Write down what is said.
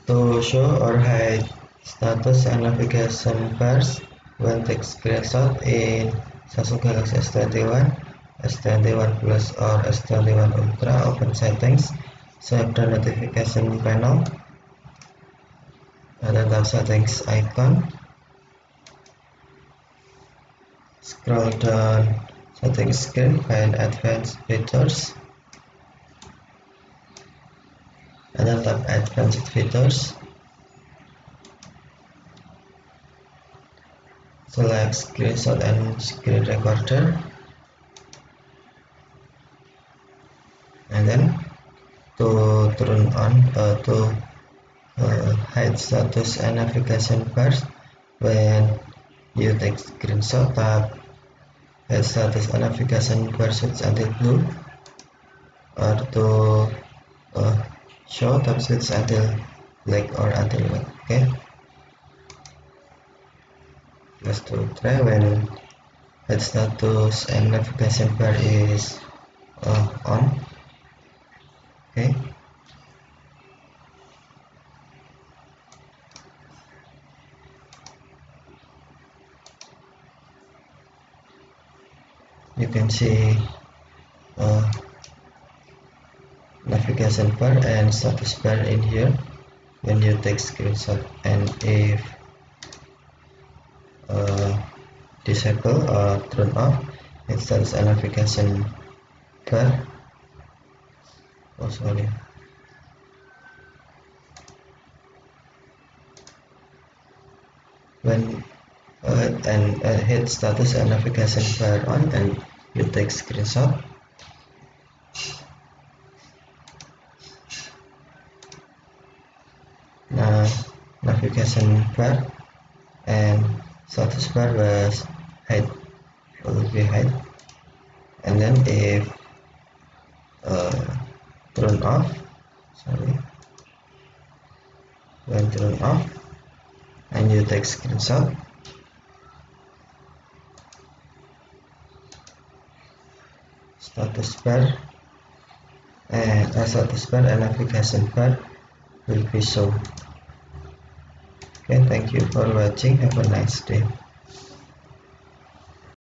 To show or hide status and navigation bars when take screenshot in Samsung Galaxy S21, S21 Plus or S21 Ultra, open settings, swipe the notification panel, and then tap settings icon, scroll down settings screen, find advanced features, and then tap advanced features. Select screenshot and screen recorder, and then to turn on hide status and navigation bars when you take screenshot, tap hide status and navigation bar switch until blue, or to show, tap switch until black or until white. Okay, let's to try when hide status and navigation bar is on. Okay, you can see navigation bar and status bar in here when you take screenshot, and if disable or turn off it status and navigation bar. Oh sorry, when hit status and navigation bar on and you take screenshot, now navigation bar and status bar will be hide, and then if turn off, sorry, when turn off and you take screenshot, status bar and navigation bar will be shown. Okay, thank you for watching. Have a nice day.